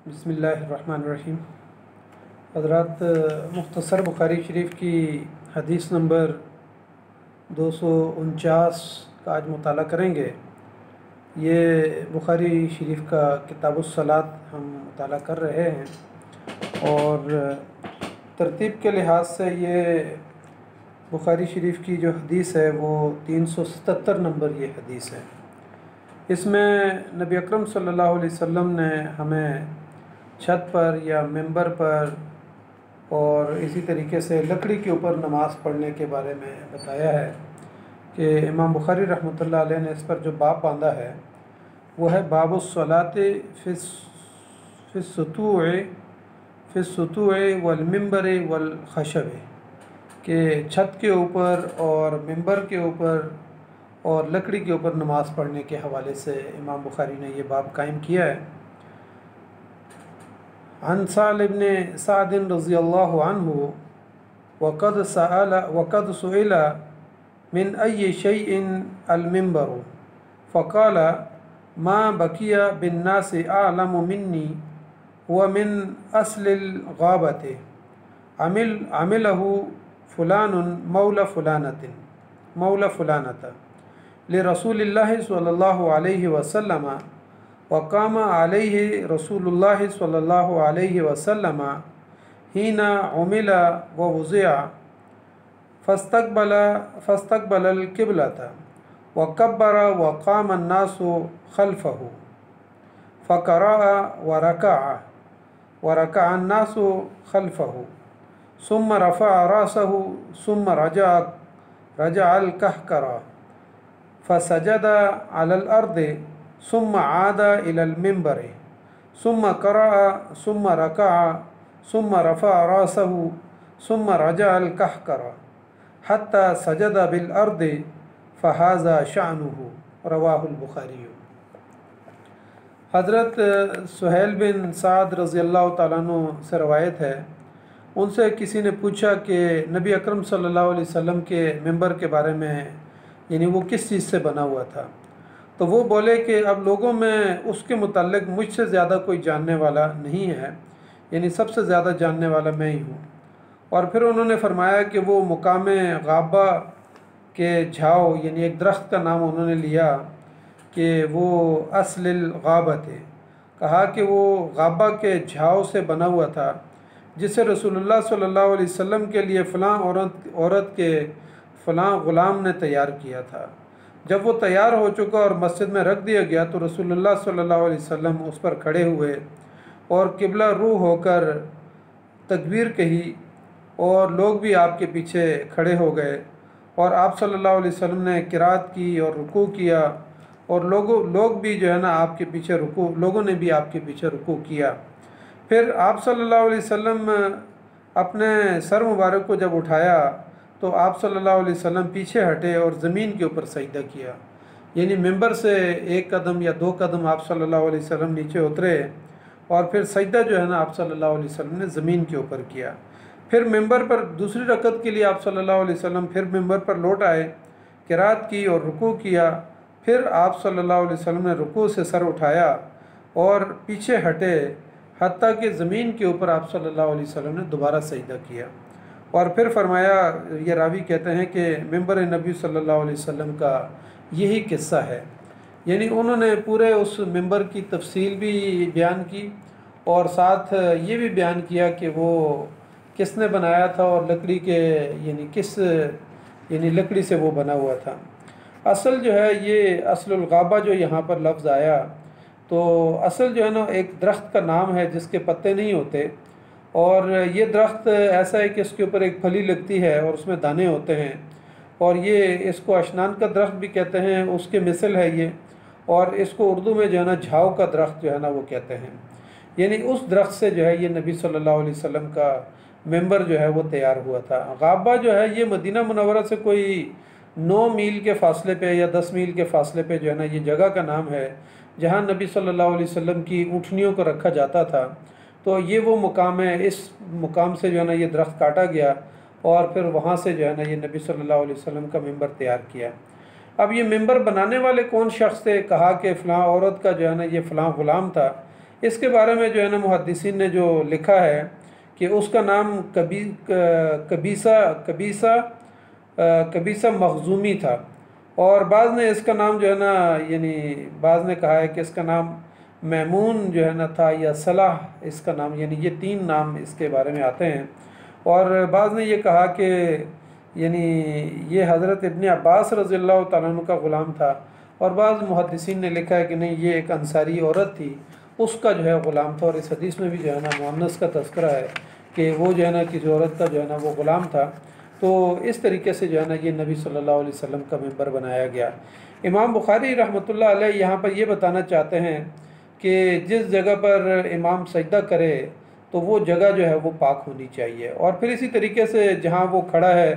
बिस्मिल्लाहिर्रहमानिर्रहीम। हज़रात, मुख्तसर बुखारी शरीफ की हदीस नंबर 249 का आज मुताला करेंगे। ये बुखारी शरीफ का किताबुस्सलात हम मुताला कर रहे हैं और तरतीब के लिहाज से ये बुखारी शरीफ की जो हदीस है वो 377 नंबर ये हदीस है। इसमें नबी अकरम सल्लल्लाहु अलैहि वसल्लम ने हमें छत पर या मिंबर पर और इसी तरीके से लकड़ी के ऊपर नमाज़ पढ़ने के बारे में बताया है कि इमाम बुखारी रहमतुल्लाह अलैह ने इस पर जो बाब बांधा है वो है बाबुस्सलाति फिस्सुतूए वल मिंबर वल खशब, कि छत के ऊपर और मिंबर के ऊपर और लकड़ी के ऊपर नमाज़ पढ़ने के हवाले से इमाम बुखारी ने ये बाब कायम किया है। अन साल इब्न साद रज़ियल्लाहु अन्हु वक़द सुइला मिन अय्यि शैइन अल मिंबर फ़क़ाल मा बकिया बिन्नासि अअलमु मिन्नी व मिन अस्लिल गाबति अमिलहु फुलानुन मौला फुलानता लिरसूलिल्लाहि स्वल्लल्लाहु अलैहि वसल्लम वक़ाम अलैहि रसूलुल्लाहि स्वल्लल्लाहु अलैहि वसल्लम हीना उमिला व वुज़िअ फस्तक़बलल क़िबलता व कब्बर व क़ाम अन्नासु खल्फ़हु फ़क़रअ व रकअ अन्नासु खल्फ़हु सुम्मा रफ़अ रअसहु सुम्मा रजअल कहकरा फ़सजद अलल अर्दि सुम्मा आद इलल मिंबरि सुम्मा क़रअ सुम्मा रकअ सुम्मा रफ़अ रअसहु सुम्मा रजअल कहकरा हत्ता सजद बिल अर्दि फ़हाज़ा शानुहु। रवाहुल बुखारी। हज़रत सुहैल बिन साद रज़ियल्लाहु ताला अन्हु से रवायत है, उनसे किसी ने पूछा कि नबी अकरम सल्लल्लाहु अलैहि वसल्लम के मिंबर के बारे में, यानी वो किस चीज़ से बना हुआ था। तो वो बोले कि अब लोगों में उसके मुताल्लिक़ मुझसे ज़्यादा कोई जानने वाला नहीं है, यानी सबसे ज़्यादा जानने वाला मैं ही हूँ। और फिर उन्होंने फरमाया कि वो मुकामे गाबा के झाव, यानी एक दरख्त का नाम उन्होंने लिया कि वो अस्लिल गाबत है, कहा कि वो गाबा के झाव से बना हुआ था जिसे रसूलुल्लाह सल्लल्लाहु अलैहि वसल्लम के लिए फ़लाँ औरत के फ़लाँ ग़ुलाम ने तैयार किया था। जब वो तैयार हो चुका और मस्जिद में रख दिया गया तो रसूलुल्लाह सल्लल्लाहु अलैहि वसल्लम उस पर खड़े हुए और किबला रूह होकर तकबीर कही और लोग भी आपके पीछे खड़े हो गए और आप सल्लल्लाहु अलैहि वसल्लम ने किरात की और रुकू किया और लोग भी जो है ना आपके पीछे लोगों ने भी आपके पीछे रुकू किया। फिर आप सल्लल्लाहु अलैहि वसल्लम अपने सर मुबारक को जब उठाया तो आप सल्लल्लाहु अलैहि वसल्लम पीछे हटे और ज़मीन के ऊपर सजदा किया, यानी मिंबर से एक कदम या दो कदम आप सल्लल्लाहु अलैहि वसल्लम नीचे उतरे और फिर सजदा जो है ना आप सल्लल्लाहु अलैहि वसल्लम ने ज़मीन के ऊपर किया। फिर मिंबर पर दूसरी रकत के लिए आप सल्लल्लाहु अलैहि वसल्लम फिर मिंबर पर लौट आए, किरात की और रुकू किया। फिर आप सल्लल्लाहु अलैहि वसल्लम ने रुकू से सर उठाया और पीछे हटे हत्ता कि ज़मीन के ऊपर आप सल्लल्लाहु अलैहि वसल्लम ने दोबारा सजदा किया। और फिर फरमाया, ये रावी कहते हैं कि मिंबर नबी सल्लल्लाहु अलैहि वसल्लम का यही किस्सा है, यानी उन्होंने पूरे उस मिंबर की तफसील भी बयान की और साथ ये भी बयान किया कि वो किसने बनाया था और लकड़ी के यानी लकड़ी से वो बना हुआ था। असल जो है ये अस्लुल गाबा जो यहाँ पर लफ्ज़ आया, तो असल जो है ना एक दरख्त का नाम है जिसके पत्ते नहीं होते और ये दरख्त ऐसा है कि इसके ऊपर एक फली लगती है और उसमें दाने होते हैं और ये इसको अशनान का दरख्त भी कहते हैं, उसके मिसल है ये। और इसको उर्दू में जो है ना झाव का दरख्त जो है ना वो कहते हैं, यानी उस दरख्त से जो है ये नबी सल्लल्लाहु अलैहि वसल्लम का मिंबर जो है वो तैयार हुआ था। गाबा जो है ये मदीना मुनव्वरा से कोई 9 मील के फ़ासले पे या 10 मील के फ़ासले पे जो है ना ये जगह का नाम है जहाँ नबी सल्लल्लाहु अलैहि वसल्लम की ऊँटनियों को रखा जाता था। तो ये वो मुकाम है, इस मुकाम से जो है ना ये दरख्त काटा गया और फिर वहाँ से जो है ना ये नबी सल्लल्लाहु अलैहि वसल्लम का मिंबर तैयार किया। अब ये मिंबर बनाने वाले कौन शख्स थे, कहा कि फ़लाँ औरत का जो है ना ये फ़लाँ ग़ुलाम था। इसके बारे में जो है ना मुहद्दिसीन ने जो लिखा है कि उसका नाम कबीसा कबीसा कबीसा मखजूमी था, और बाज़ ने इसका नाम जो है ना, यानी बाज़ ने कहा है कि इसका नाम मैमून जो है ना था, या सलाह इसका नाम, यानी ये 3 नाम इसके बारे में आते हैं। और बाज़ ने ये कहा कि यानी ये हज़रत इब्न अब्बास रज़ियल्लाहु तआला अन्हु का ग़ुलाम था, और बाज़ मुहद्दिसीन ने लिखा है कि नहीं, ये एक अंसारी औरत थी, उसका जो है ग़ुलाम था। और इस हदीस में भी जो है ना मुअन्नस का तज़किरा है कि वो जो है ना किसी औरत का जो है ना वो ग़ुलाम था। तो इस तरीके से जो है ना ये नबी सल्लल्लाहु अलैहि वसल्लम का मेंबर बनाया गया। इमाम बुखारी रहमतुल्लाह अलैह यहाँ पर ये बताना चाहते हैं कि जिस जगह पर इमाम सजदा करे तो वो जगह जो है वो पाक होनी चाहिए, और फिर इसी तरीके से जहाँ वो खड़ा है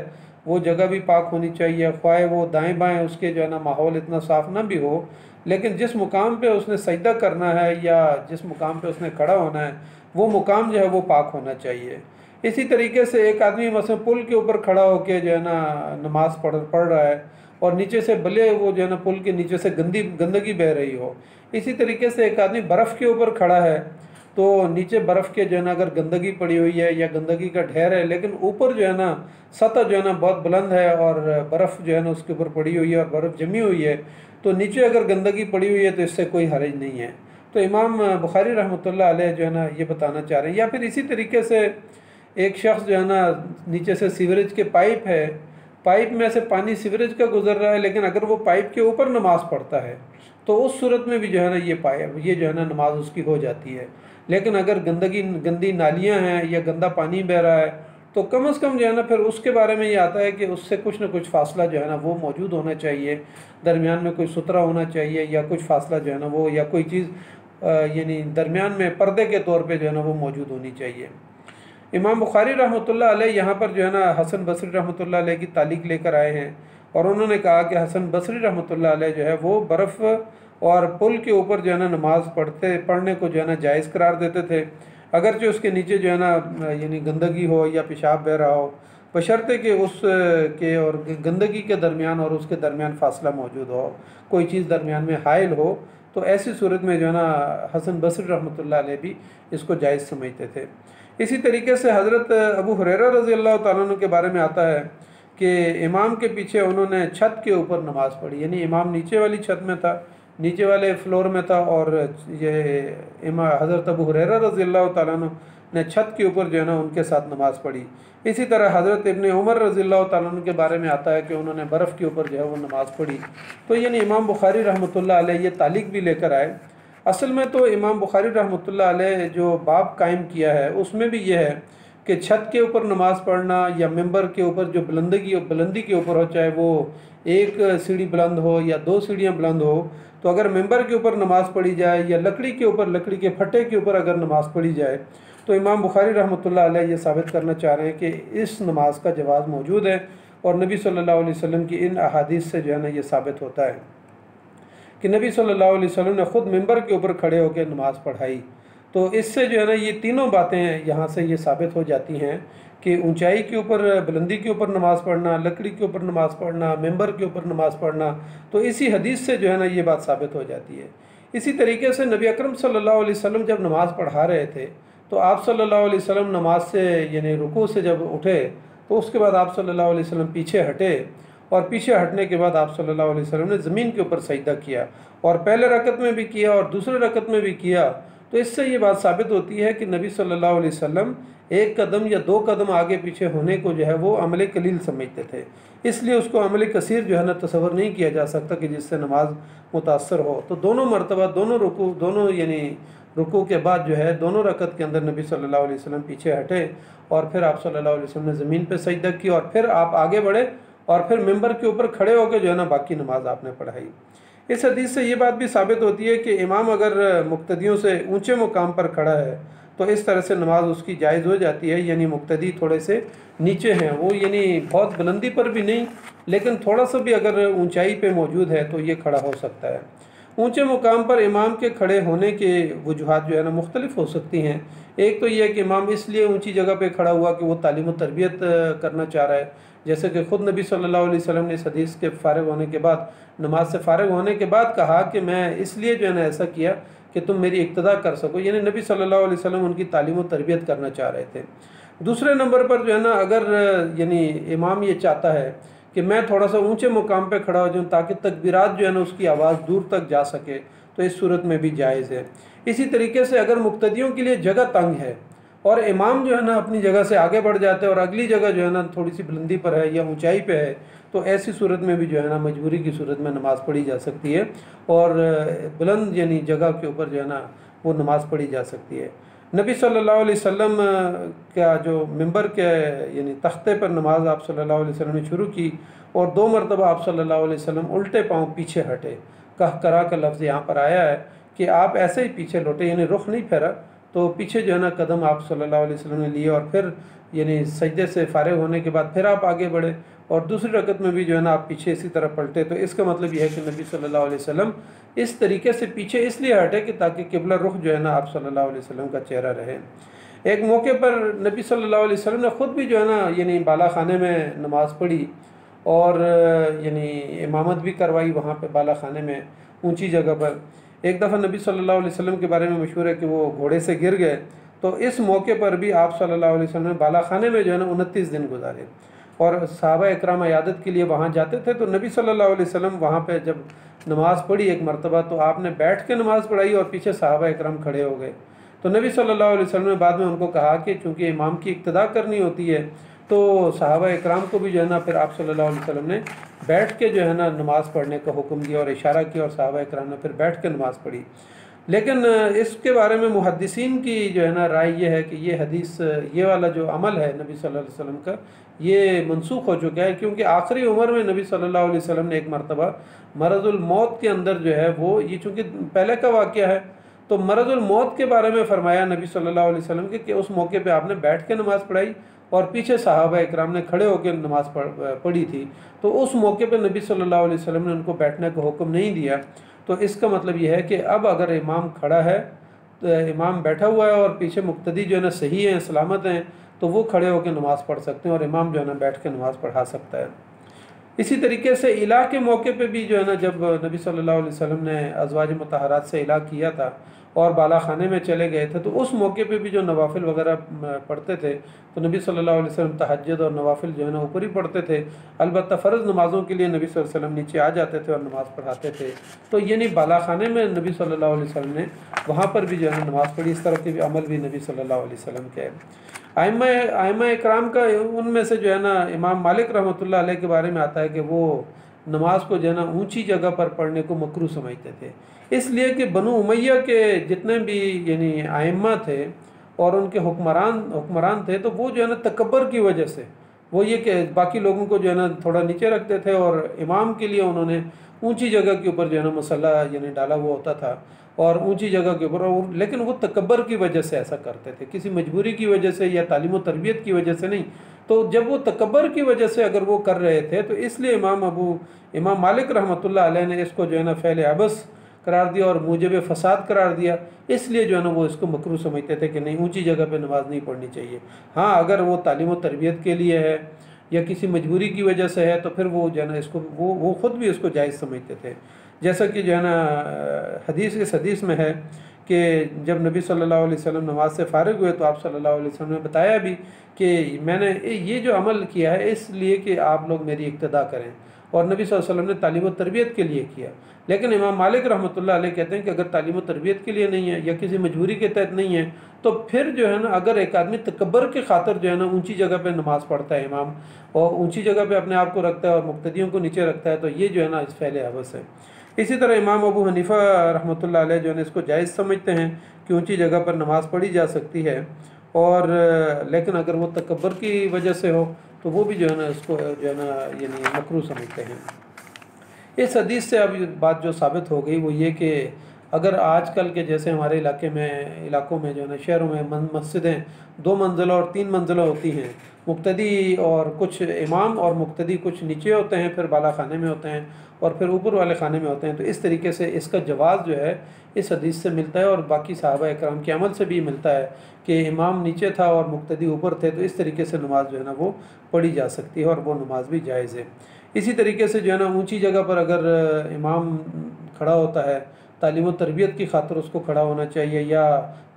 वो जगह भी पाक होनी चाहिए, ख्वाह वो दाएं बाएं उसके जो है ना माहौल इतना साफ़ ना भी हो, लेकिन जिस मुकाम पे उसने सजदा करना है या जिस मुकाम पे उसने खड़ा होना है वो मुकाम जो है वो पाक होना चाहिए। इसी तरीके से एक आदमी मसलन पुल के ऊपर खड़ा होकर जो है ना नमाज़ पढ़ रहा है, और नीचे से भले वो जो है ना पुल के नीचे से गंदगी बह रही हो। इसी तरीके से एक आदमी बर्फ़ के ऊपर खड़ा है, तो नीचे बर्फ़ के जो है ना अगर गंदगी पड़ी हुई है या गंदगी का ढेर है, लेकिन ऊपर जो है ना सतह जो है ना बहुत बुलंद है और बर्फ़ जो है ना उसके ऊपर पड़ी हुई है और बर्फ़ जमी हुई है, तो नीचे अगर गंदगी पड़ी हुई है तो इससे कोई हर्ज नहीं है। तो इमाम बुखारी रहमतुल्लाह अलैह जो है ना ये बताना चाह रहे हैं। या फिर इसी तरीके से एक शख्स जो है ना नीचे से सीवरेज के पाइप है, पाइप में से पानी सीवरेज का गुजर रहा है, लेकिन अगर वो पाइप के ऊपर नमाज़ पढ़ता है तो उस सूरत में भी जो है ना ये जो है ना नमाज उसकी हो जाती है। लेकिन अगर गंदी नालियाँ हैं या गंदा पानी बह रहा है तो कम से कम जो है ना फिर उसके बारे में ये आता है कि उससे कुछ ना कुछ फ़ासला जो है ना वो मौजूद होना चाहिए, दरमियान में कोई सुथरा होना चाहिए, या कुछ फ़ासला जो है ना वो, या कोई चीज़ यानी दरमियान में पर्दे के तौर पे जो है ना वो मौजूद होनी चाहिए। इमाम बुखारी रहमतुल्लाह अलैह यहाँ पर जो है ना हसन बसरी रहमतुल्लाह अलैह की तालीक लेकर आए हैं, और उन्होंने कहा कि हसन बसरी रहमतुल्लाह अलैह जो है वो बर्फ़ और पुल के ऊपर जो है ना नमाज़ पढ़ने को जो है ना जायज़ करार देते थे, अगरचे उसके नीचे जो है ना यानी गंदगी हो या पेशाब बह रहा हो, बशर्ते कि उस के और गंदगी के दरमियान और उसके दरमियान फ़ासला मौजूद हो, कोई चीज़ दरमियान में हाइल हो, तो ऐसी सूरत में जो है ना हसन बसरी रहमतुल्लाह अलैह भी इसको जायज़ समझते थे। इसी तरीके से हज़रत अबू हुरैरा रज़ियल्लाहु तआला अन्हु के बारे में आता है कि इमाम के पीछे उन्होंने छत के ऊपर नमाज़ पढ़ी, यानी इमाम नीचे वाली छत में था, नीचे वाले फ्लोर में था, और ये हज़रत अबू हुरैरा रज़ियल्लाहु तआला अन्हु ने छत के ऊपर जो है ना उनके साथ नमाज़ पढ़ी। इसी तरह हज़रत इब्न उमर रज़ियल्लाहु तआला अन्हु के बारे में आता है कि उन्होंने बर्फ़ के ऊपर जो है वो नमाज़ पढ़ी। तो यानी इमाम बुखारी रहमतुल्लाह अलैह ये तालीक भी लेकर आए। असल में तो इमाम बुखारी रहमतुल्लाह अलैह जो बाब कायम किया है उसमें भी यह है कि छत के ऊपर नमाज़ पढ़ना या मेंबर के ऊपर जो बुलंदी के ऊपर हो, चाहे वो एक सीढ़ी बुलंद हो या 2 सीढ़ियाँ बुलंद हो, तो अगर मेंबर के ऊपर नमाज़ पढ़ी जाए या लकड़ी के ऊपर, लकड़ी के फट्टे के ऊपर अगर नमाज़ पढ़ी जाए, तो इमाम बुखारी रहमतुल्लाह अलैह ये साबित करना चाह रहे हैं कि इस नमाज का जवाज़ मौजूद है, और नबी सल्लल्लाहु अलैहि वसल्लम की इन अहादीस से जो है ना ये साबित होता है कि नबी सल्लल्लाहु अलैहि वसल्लम ने ख़ुद मेंबर के ऊपर खड़े होकर नमाज़ पढ़ाई। तो इससे जो है ना ये तीनों बातें यहाँ से ये साबित हो जाती हैं कि ऊंचाई के ऊपर, बुलंदी के ऊपर नमाज़ पढ़ना, लकड़ी के ऊपर नमाज़ पढ़ना, मेंबर के ऊपर नमाज़ पढ़ना, तो इसी हदीस से जो है ना ये बात साबित हो जाती है। इसी तरीके से नबी अकरम सल्लल्लाहु अलैहि वसल्लम जब नमाज़ पढ़ा रहे थे तो आप सल्लल्लाहु अलैहि वसल्लम नमाज से यानी रुकू से जब उठे तो उसके बाद आप सल्लल्लाहु अलैहि वसल्लम पीछे हटे, और पीछे हटने के बाद आप सल्लल्लाहु अलैहि वसल्लम ने ज़मीन के ऊपर सजदा किया, और पहले रकत में भी किया और दूसरे रकत में भी किया। तो इससे ये बात साबित होती है कि नबी सल्लल्लाहु अलैहि वसल्लम एक कदम या 2 कदम आगे पीछे होने को जो है वो अमल कलील समझते थे, इसलिए उसको अमल कसीर जो है ना तसव्वुर नहीं किया जा सकता कि जिससे नमाज मुतासर हो। तो दोनों मरतबा, दोनों यानी रुकू के बाद जो है दोनों रकत के अंदर नबी सल्लल्लाहु अलैहि वसल्लम पीछे हटे, और फिर आप सल्लल्लाहु अलैहि वसल्लम ने ज़मीन पे सजदा किया, और फिर आप आगे बढ़े और फिर मेंबर के ऊपर खड़े होकर जो है ना बाकी नमाज आपने पढ़ाई। इस हदीस से ये बात भी साबित होती है कि इमाम अगर मुक्तदियों से ऊंचे मुकाम पर खड़ा है तो इस तरह से नमाज उसकी जायज़ हो जाती है, यानी मुक्तदी थोड़े से नीचे हैं, वो यानी बहुत बुलंदी पर भी नहीं, लेकिन थोड़ा सा भी अगर ऊंचाई पे मौजूद है तो ये खड़ा हो सकता है। ऊंचे मुकाम पर इमाम के खड़े होने के वजूहात जो है ना मुख्तलिफ हो सकती हैं। एक तो ये है कि इमाम इसलिए ऊंची जगह पे खड़ा हुआ कि वो तालीम व तरबियत करना चाह रहा है, जैसे कि ख़ुद नबी सल्लल्लाहु अलैहि वसल्लम ने इस हदीस के फ़ारिग होने के बाद, नमाज से फ़ारिग होने के बाद कहा कि मैं इसलिए जो है ना ऐसा किया कि तुम मेरी इक्तदा कर सको, यानी नबी सल्लल्लाहु अलैहि वसल्लम उनकी तालीम व तरबियत करना चाह रहे थे। दूसरे नंबर पर जो है ना अगर यानी इमाम ये चाहता है कि मैं थोड़ा सा ऊंचे मुकाम पे खड़ा हो जाऊँ ताकि तकबीरात जो है ना उसकी आवाज़ दूर तक जा सके, तो इस सूरत में भी जायज़ है। इसी तरीके से अगर मुक्तदियों के लिए जगह तंग है और इमाम जो है ना अपनी जगह से आगे बढ़ जाते हैं और अगली जगह जो है ना थोड़ी सी बुलंदी पर है या ऊंचाई पे है, तो ऐसी सूरत में भी जो है ना मजबूरी की सूरत में नमाज़ पढ़ी जा सकती है और बुलंद यानी जगह के ऊपर जो है ना वो नमाज़ पढ़ी जा सकती है। नबी सल्लल्लाहु अलैहि वसल्लम का जो मिंबर के यानी तख्ते पर नमाज आप सल्लल्लाहु अलैहि वसल्लम ने शुरू की और 2 मरतबा आप सल्लल्लाहु अलैहि वसल्लम उल्टे पाँव पीछे हटे। कह करा का लफ्ज़ यहाँ पर आया है कि आप ऐसे ही पीछे लौटे, यानी रुख नहीं फेरा, तो पीछे जो है ना कदम आप सल्लल्लाहु अलैहि वसल्लम ने लिए और फिर यानी सजदे से फारिग होने के बाद फिर आप आगे बढ़े और दूसरी रकत में भी जो है ना आप पीछे इसी तरह पलटे। तो इसका मतलब यह है कि नबी सल्लल्लाहु अलैहि वसल्लम इस तरीके से पीछे इसलिए हटे कि ताकि किबला रुख जो है ना आप सल्लल्लाहु अलैहि वसल्लम का चेहरा रहे। एक मौके पर नबी सल्लल्लाहु अलैहि वसल्लम ने ख़ुद भी जो है ना यानी बाला खाने में नमाज़ पढ़ी और यानी इमामत भी करवाई वहाँ पे बाला खाने में ऊंची जगह पर। एक दफ़ा नबी सल्लल्लाहु अलैहि वसल्लम के बारे में मशहूर है कि वो घोड़े से गिर गए, तो इस मौके पर भी आप सल्लल्लाहु अलैहि वसल्लम ने बाला खाने में जो है ना 29 दिन गुजारे और सहाबा इकराम इयादत के लिए वहाँ जाते थे। तो नबी सल्लल्लाहु अलैहि वसल्लम वहाँ पे जब नमाज़ पढ़ी एक मरतबा, तो आपने बैठ के नमाज़ पढ़ाई और पीछे सहाबा इकराम खड़े हो गए। तो नबी सल्लल्लाहु अलैहि वसल्लम ने बाद में उनको कहा कि चूँकि इमाम की इक्तदा करनी होती है तो सहाबा इकराम को भी जो है ना फिर आप सल्लल्लाहु अलैहि वसल्लम ने बैठ के जो है ना नमाज़ पढ़ने का हुक्म दिया और इशारा किया और सहाबा इकराम ने फिर बैठ के नमाज़ पढ़ी। लेकिन इसके बारे में मुहद्दिसीन की जो है ना राय ये है कि ये हदीस, ये वाला जो अमल है नबी सल्लल्लाहु अलैहि वसल्लम का, ये मनसूख हो चुका है, क्योंकि आखिरी उम्र में नबी सल्लल्लाहु अलैहि वसल्लम ने एक मरतबा मरज़ुल मौत के अंदर जो है वो, ये चूँकि पहले का वाक़या है, तो मरज़ुल मौत के बारे में फ़रमाया नबी सल्लल्लाहु अलैहि वसल्लम के कि उस मौके पे आपने बैठ के नमाज़ पढ़ाई और पीछे सहाबा इकराम ने खड़े होकर नमाज़ पढ़ी थी। तो उस मौके पे नबी सल्लल्लाहु अलैहि वसल्लम ने उनको बैठने का हुक्म नहीं दिया। तो इसका मतलब यह है कि अब अगर इमाम खड़ा है, तो इमाम बैठा हुआ है और पीछे मुक्तदी जो है ना सही हैं, सलामत हैं, तो वो खड़े होकर नमाज़ पढ़ सकते हैं और इमाम जो है ना बैठ के नमाज़ पढ़ा सकता है। इसी तरीके से इला के मौके पे भी जो है ना जब नबी सल्लल्लाहु अलैहि वसल्लम ने अज़वाज मुतहरात से इला किया था और बाला खाने में चले गए थे, तो उस मौके पे भी जो नवाफिल वगैरह पढ़ते थे, तो नबी सल्लल्लाहु अलैहि वसल्लम तहज्जुद और नवाफिल जो है ना ऊपर ही पढ़ते थे। अलबत्ता फ़र्ज़ नमाज़ों के लिए नबी सल्लल्लाहु अलैहि वसल्लम नीचे आ जाते थे और नमाज़ पढ़ाते थे। तो यानी बाला खाने में नबी सल्लल्लाहु अलैहि वसल्लम ने वहाँ पर भी जो है ना नमाज़ पढ़ी। इस तरह के भी अमल भी नबी सल्लल्लाहु अलैहि वसल्लम के आइम्मा इकराम का, उनमें से जो है ना इमाम मालिक रहमतुल्लाह अलैह के बारे में आता है कि वो नमाज को जो है ना ऊंची जगह पर पढ़ने को मकरूह समझते थे, इसलिए कि बनु उमैया के जितने भी यानी आइम्मा थे और उनके हुक्मरान थे, तो वो जो है ना तकब्बर की वजह से वो ये कि बाकी लोगों को जो है ना थोड़ा नीचे रखते थे और इमाम के लिए उन्होंने ऊंची जगह के ऊपर जो है ना मसल्ला यानी डाला हुआ होता था और ऊंची जगह के ऊपर, और लेकिन वो तकब्बर की वजह से ऐसा करते थे, किसी मजबूरी की वजह से या तालीम व तरबियत की वजह से नहीं। तो जब वो तकब्बर की वजह से अगर वो कर रहे थे, तो इसलिए इमाम मालिक रहमतुल्लाह अलैह ने इसको जो है ना फ़ैल अबस करार दिया और मूजिब फ़साद करार दिया। इसलिए जो है ना वो इसको मकरूह समझते थे कि नहीं, ऊंची जगह पे नमाज नहीं पढ़नी चाहिए। हाँ, अगर वो तालीम व तरबियत के लिए है या किसी मजबूरी की वजह से है, तो फिर वो जो है ना इसको वो ख़ुद भी इसको जायज़ समझते थे। जैसा कि जो है ना इस हदीस में है कि जब नबी सल्लल्लाहु अलैहि वसल्लम नमाज से फ़ारिग हुए, तो आप सल्लल्लाहु अलैहि वसल्लम ने बताया भी कि मैंने ये जो अमल किया है इसलिए कि आप लोग मेरी इक्तदा करें, और नबी सल्लल्लाहु अलैहि वसल्लम ने तालीम व तरबियत के लिए किया। लेकिन इमाम मालिक रहमतुल्लाह अलैह कहते हैं कि अगर तालीम व तरबियत के लिए नहीं है या किसी मजबूरी के तहत नहीं है, तो फिर जो है ना अगर एक आदमी तकब्बर के खातिर जो है ना ऊंची जगह पे नमाज़ पढ़ता है इमाम, और ऊंची जगह पे अपने आप को रखता है और मुक्तदियों को नीचे रखता है, तो ये जो है ना इस फ़ैल हवस है। इसी तरह इमाम अबू हनीफ़ा रहमतुल्लाह अलैह जो है इसको जायज़ समझते हैं कि ऊंची जगह पर नमाज़ पढ़ी जा सकती है, और लेकिन अगर वो तकब्बर की वजह से हो तो वो भी जो है ना इसको जो है ना यानी मकरूह समझते हैं। इस हदीस से अब बात जो साबित हो गई वो ये कि अगर आजकल के जैसे हमारे इलाकों में जो है ना, शहरों में मस्जिदें 2 मंजिला और 3 मंजिला होती हैं, मुक्तदी और कुछ इमाम और मुक्तदी कुछ नीचे होते हैं, फिर बाला खाने में होते हैं और फिर ऊपर वाले खाने में होते हैं। तो इस तरीके से इसका जवाज़ जो है इस हदीस से मिलता है और बाकी सहाबा इकराम के अमल से भी मिलता है कि इमाम नीचे था और मुक्तदी ऊपर थे, तो इस तरीके से नमाज जो है ना वो पढ़ी जा सकती है और वो नमाज भी जायज़ है। इसी तरीके से जो है ना ऊंची जगह पर अगर इमाम खड़ा होता है, तालीम व तरबियत की खातिर उसको खड़ा होना चाहिए या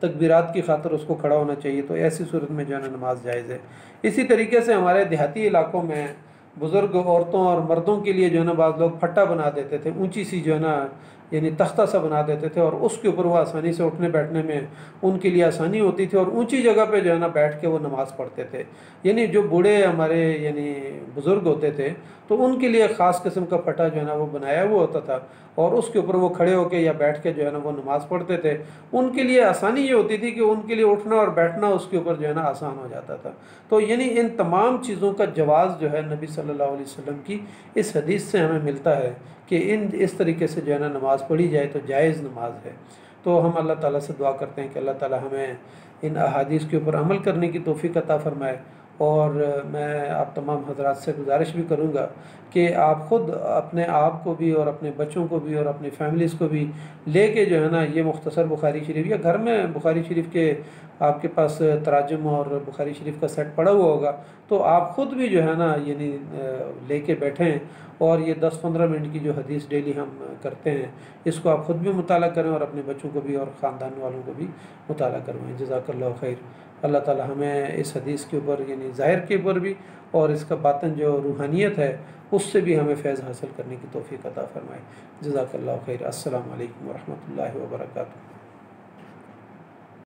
तकबीरात की खातिर उसको खड़ा होना चाहिए, तो ऐसी सूरत में जो है ना नमाज जायज़ है। इसी तरीके से हमारे देहाती इलाकों में बुज़ुर्ग औरतों और मर्दों के लिए जो है ना बाज़ लोग फट्टा बना देते थे, ऊंची सी जो है ना यानी तख्ता सा बना देते थे और उसके ऊपर वो आसानी से उठने बैठने में उनके लिए आसानी होती थी और ऊंची जगह पे जो है ना बैठ के वो नमाज़ पढ़ते थे। यानी जो बूढ़े हमारे यानी बुज़ुर्ग होते थे तो उनके लिए ख़ास किस्म का फटा जो है ना वो बनाया हुआ होता था और उसके ऊपर वो खड़े होकर या बैठ के जो है ना वो नमाज़ पढ़ते थे। उनके लिए आसानी ये होती थी कि उनके लिए उठना और बैठना उसके ऊपर जो है ना आसान हो जाता था। तो यानी इन तमाम चीज़ों का जवाज़ जो है नबी सल्लल्लाहु अलैहि वसल्लम की इस हदीस से हमें मिलता है कि इस तरीके से जो है ना नमाज़ पढ़ी जाए तो जायज़ नमाज है। तो हम अल्लाह ताला से दुआ करते हैं कि अल्लाह ताला हमें इन अहादीस के ऊपर अमल करने की तौफीक अता फ़रमाए। और मैं आप तमाम हजरात से गुजारिश भी करूँगा कि आप ख़ुद अपने आप को भी और अपने बच्चों को भी और अपनी फैमिलीज़ को भी लेके जो है ना ये मुख्तसर बुखारी शरीफ या घर में बुखारी शरीफ के आपके पास तराजुम और बुखारी शरीफ का सेट पड़ा हुआ होगा, तो आप ख़ुद भी जो है ना यानी लेके बैठें और ये 10-15 मिनट की जो हदीस डेली हम करते हैं इसको आप ख़ुद भी मुताला करें और अपने बच्चों को भी और ख़ानदान वालों को भी मुताला करवाएँ। जज़ाकल्लाहु खैर। अल्लाह ताला हमें इस हदीस के ऊपर यानी ज़ाहिर के ऊपर भी और इसका बातिन जो रूहानियत है उससे भी हमें फैज़ हासिल करने की तौफ़ीक़ अता फ़रमाए। जज़ाकल्लाहु खैर। अस्सलामु अलैकुम व रहमतुल्लाहि व बरकातुहू।